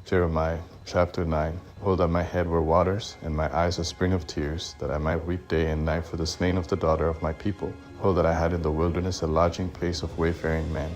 Jeremiah chapter 9. Oh, that my head were waters, and my eyes a spring of tears, that I might weep day and night for the slain of the daughter of my people. Oh, that I had in the wilderness a lodging place of wayfaring men,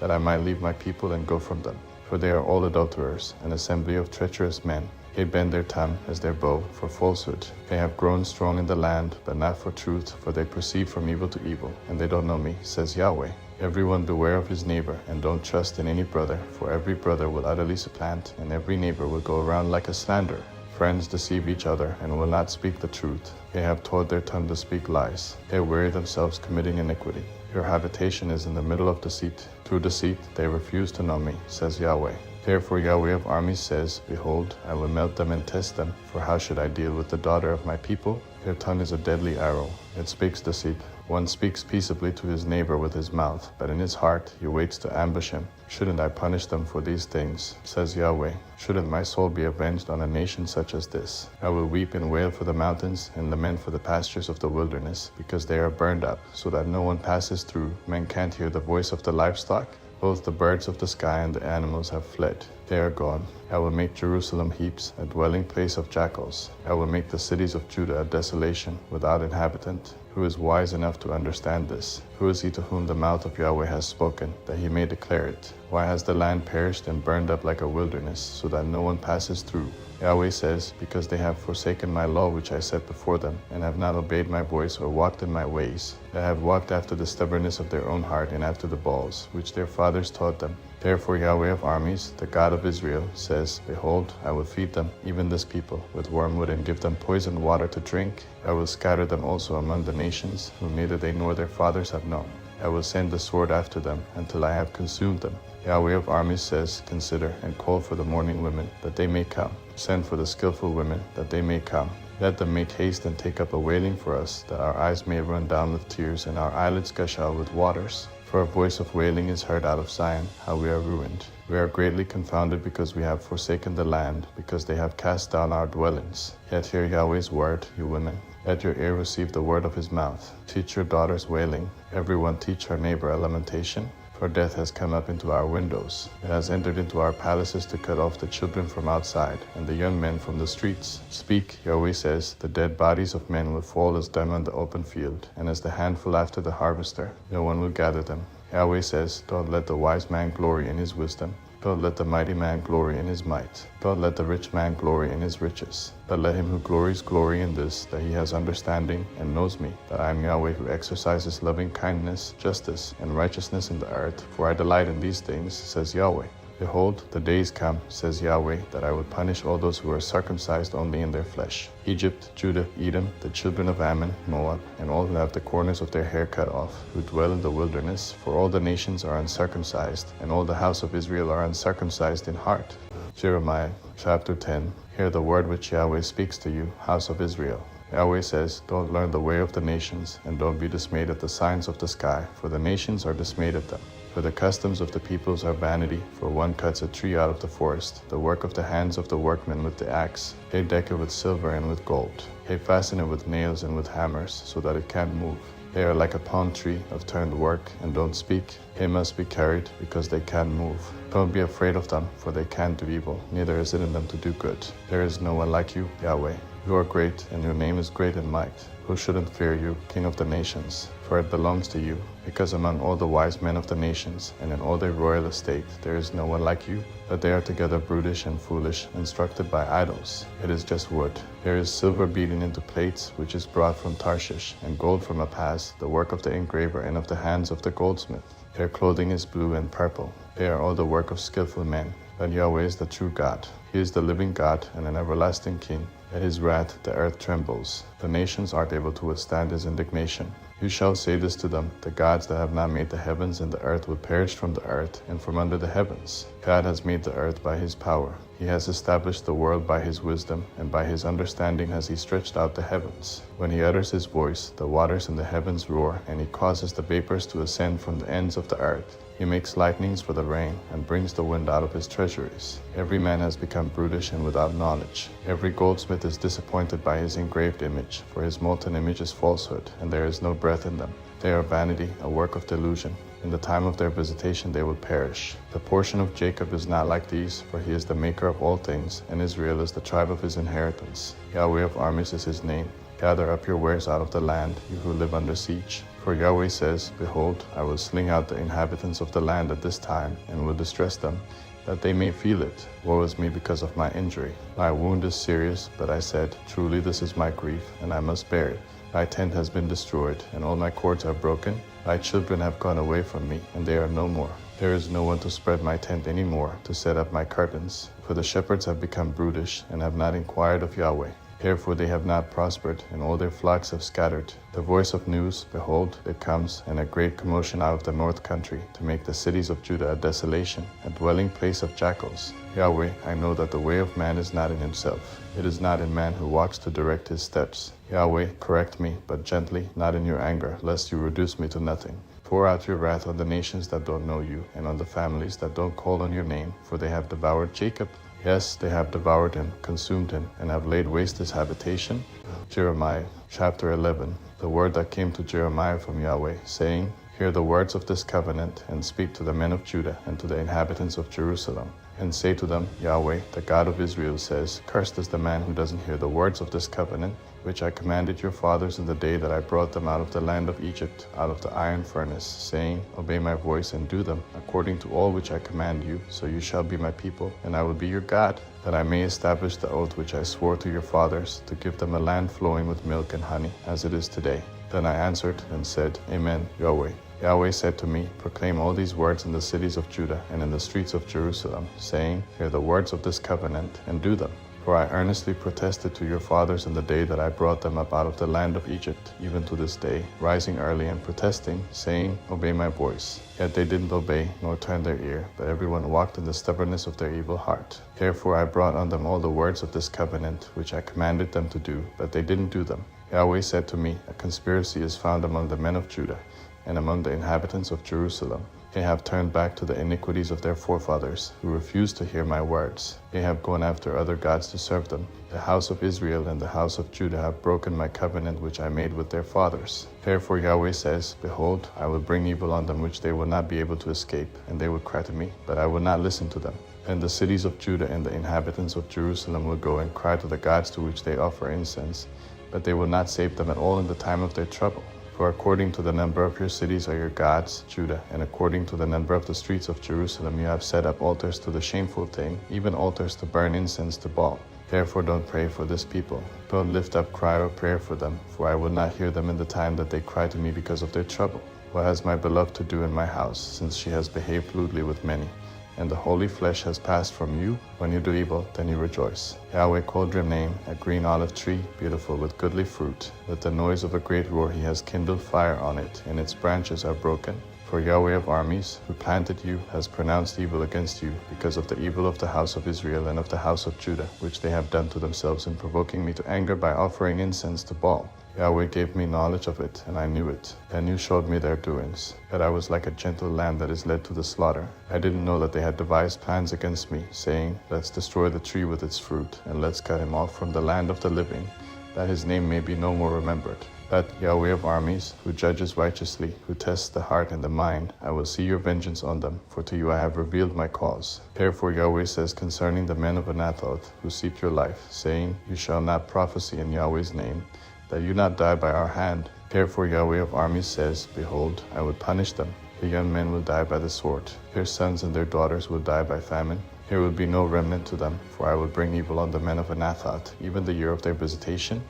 that I might leave my people and go from them. For they are all adulterers, an assembly of treacherous men. They bend their tongue as their bow for falsehood. They have grown strong in the land, but not for truth, for they proceed from evil to evil, and they don't know me, says Yahweh. Everyone beware of his neighbor, and don't trust in any brother, for every brother will utterly supplant, and every neighbor will go around like a slanderer. Friends deceive each other, and will not speak the truth. They have taught their tongue to speak lies. They weary themselves committing iniquity. Your habitation is in the middle of deceit. Through deceit they refuse to know me, says Yahweh. Therefore Yahweh of armies says, Behold, I will melt them and test them, for how should I deal with the daughter of my people? Their tongue is a deadly arrow. It speaks deceit. One speaks peaceably to his neighbor with his mouth, but in his heart he waits to ambush him. Shouldn't I punish them for these things, says Yahweh? Shouldn't my soul be avenged on a nation such as this? I will weep and wail for the mountains, and lament for the pastures of the wilderness, because they are burned up, so that no one passes through. Men can't hear the voice of the livestock. Both the birds of the sky and the animals have fled. They are gone. I will make Jerusalem heaps, a dwelling place of jackals. I will make the cities of Judah a desolation, without inhabitant. Who is wise enough to understand this? Who is he to whom the mouth of Yahweh has spoken, that he may declare it? Why has the land perished and burned up like a wilderness, so that no one passes through? Yahweh says, Because they have forsaken my law which I set before them, and have not obeyed my voice or walked in my ways. They have walked after the stubbornness of their own heart and after the Baals, which their fathers taught them. Therefore Yahweh of armies, the God of Israel, says, Behold, I will feed them, even this people, with wormwood, and give them poisoned water to drink. I will scatter them also among the nations, whom neither they nor their fathers have known. I will send the sword after them, until I have consumed them. Yahweh of armies says, Consider, and call for the mourning women, that they may come. Send for the skillful women, that they may come. Let them make haste and take up a wailing for us, that our eyes may run down with tears, and our eyelids gush out with waters. For a voice of wailing is heard out of Zion, how we are ruined. We are greatly confounded because we have forsaken the land, because they have cast down our dwellings. Yet hear Yahweh's word, you women. Let your ear receive the word of his mouth. Teach your daughters wailing. Everyone teach her neighbor a lamentation. For death has come up into our windows. It has entered into our palaces to cut off the children from outside, and the young men from the streets. Speak, Yahweh says, the dead bodies of men will fall as dung on the open field, and as the handful after the harvester. No one will gather them. Yahweh says, Don't let the wise man glory in his wisdom. Don't let the mighty man glory in his might. Don't let the rich man glory in his riches. But let him who glories glory in this, that he has understanding and knows me, that I am Yahweh who exercises loving kindness, justice, and righteousness in the earth. For I delight in these things, says Yahweh. Behold, the days come, says Yahweh, that I will punish all those who are circumcised only in their flesh. Egypt, Judah, Edom, the children of Ammon, Moab, and all who have the corners of their hair cut off, who dwell in the wilderness, for all the nations are uncircumcised, and all the house of Israel are uncircumcised in heart. Jeremiah chapter 10. Hear the word which Yahweh speaks to you, house of Israel. Yahweh says, Don't learn the way of the nations, and don't be dismayed at the signs of the sky, for the nations are dismayed at them. For the customs of the peoples are vanity, for one cuts a tree out of the forest, the work of the hands of the workmen with the axe. They deck it with silver and with gold. They fasten it with nails and with hammers, so that it can't move. They are like a palm tree of turned work, and don't speak. They must be carried, because they can't move. Don't be afraid of them, for they can't do evil, neither is it in them to do good. There is no one like you, Yahweh. You are great, and your name is great in might. Who shouldn't fear you, King of the nations? For it belongs to you, because among all the wise men of the nations, and in all their royal estate, there is no one like you. But they are together brutish and foolish, instructed by idols. It is just wood. There is silver beaten into plates, which is brought from Tarshish, and gold from Apaz, the work of the engraver and of the hands of the goldsmith. Their clothing is blue and purple. They are all the work of skillful men. But Yahweh is the true God. He is the living God and an everlasting King. At his wrath the earth trembles. The nations aren't able to withstand his indignation. You shall say this to them, the gods that have not made the heavens and the earth will perish from the earth and from under the heavens. God has made the earth by his power. He has established the world by his wisdom, and by his understanding has he stretched out the heavens. When he utters his voice, the waters in the heavens roar, and he causes the vapors to ascend from the ends of the earth. He makes lightnings for the rain, and brings the wind out of his treasuries. Every man has become brutish and without knowledge. Every goldsmith is disappointed by his engraved image, for his molten image is falsehood, and there is no breath in them. They are vanity, a work of delusion. In the time of their visitation they will perish. The portion of Jacob is not like these, for he is the maker of all things, and Israel is the tribe of his inheritance. Yahweh of armies is his name. Gather up your wares out of the land, you who live under siege. For Yahweh says, Behold, I will sling out the inhabitants of the land at this time, and will distress them, that they may feel it. Woe is me because of my injury. My wound is serious, but I said, Truly this is my grief, and I must bear it. Thy tent has been destroyed, and all my cords are broken. Thy children have gone away from me, and they are no more. There is no one to spread my tent any more, to set up my curtains. For the shepherds have become brutish, and have not inquired of Yahweh. Therefore they have not prospered, and all their flocks have scattered. The voice of news, behold, it comes, and a great commotion out of the north country, to make the cities of Judah a desolation, a dwelling place of jackals. Yahweh, I know that the way of man is not in himself. It is not in man who walks to direct his steps. Yahweh, correct me, but gently, not in your anger, lest you reduce me to nothing. Pour out your wrath on the nations that don't know you, and on the families that don't call on your name, for they have devoured Jacob. Yes, they have devoured him, consumed him, and have laid waste his habitation. Jeremiah chapter 11. The word that came to Jeremiah from Yahweh, saying, Hear the words of this covenant, and speak to the men of Judah and to the inhabitants of Jerusalem. And say to them, Yahweh, the God of Israel says, Cursed is the man who doesn't hear the words of this covenant, which I commanded your fathers in the day that I brought them out of the land of Egypt, out of the iron furnace, saying, Obey my voice and do them, according to all which I command you, so you shall be my people, and I will be your God, that I may establish the oath which I swore to your fathers, to give them a land flowing with milk and honey, as it is today. Then I answered and said, Amen, Yahweh. Yahweh said to me, Proclaim all these words in the cities of Judah and in the streets of Jerusalem, saying, Hear the words of this covenant, and do them. For I earnestly protested to your fathers in the day that I brought them up out of the land of Egypt, even to this day, rising early and protesting, saying, Obey my voice. Yet they didn't obey, nor turn their ear, but everyone walked in the stubbornness of their evil heart. Therefore I brought on them all the words of this covenant, which I commanded them to do, but they didn't do them. Yahweh said to me, A conspiracy is found among the men of Judah, and among the inhabitants of Jerusalem. They have turned back to the iniquities of their forefathers, who refused to hear my words. They have gone after other gods to serve them. The house of Israel and the house of Judah have broken my covenant which I made with their fathers. Therefore Yahweh says, Behold, I will bring evil on them which they will not be able to escape, and they will cry to me, but I will not listen to them. And the cities of Judah and the inhabitants of Jerusalem will go and cry to the gods to which they offer incense, but they will not save them at all in the time of their trouble. For according to the number of your cities are your gods, Judah, and according to the number of the streets of Jerusalem you have set up altars to the shameful thing, even altars to burn incense to Baal. Therefore don't pray for this people. Don't lift up cry or prayer for them, for I will not hear them in the time that they cry to me because of their trouble. What has my beloved to do in my house, since she has behaved lewdly with many? And the holy flesh has passed from you. When you do evil, then you rejoice. Yahweh called your name, a green olive tree, beautiful with goodly fruit. With the noise of a great roar he has kindled fire on it, and its branches are broken. For Yahweh of armies, who planted you, has pronounced evil against you, because of the evil of the house of Israel and of the house of Judah, which they have done to themselves in provoking me to anger by offering incense to Baal. Yahweh gave me knowledge of it, and I knew it. Then you showed me their doings, that I was like a gentle lamb that is led to the slaughter. I didn't know that they had devised plans against me, saying, Let's destroy the tree with its fruit, and let's cut him off from the land of the living, that his name may be no more remembered. But Yahweh of armies, who judges righteously, who tests the heart and the mind, I will see your vengeance on them, for to you I have revealed my cause. Therefore Yahweh says concerning the men of Anathoth, who seek your life, saying, You shall not prophesy in Yahweh's name, that you not die by our hand. Therefore Yahweh of armies says, Behold, I will punish them. The young men will die by the sword. Their sons and their daughters will die by famine. There will be no remnant to them, for I will bring evil on the men of Anathoth, even the year of their visitation,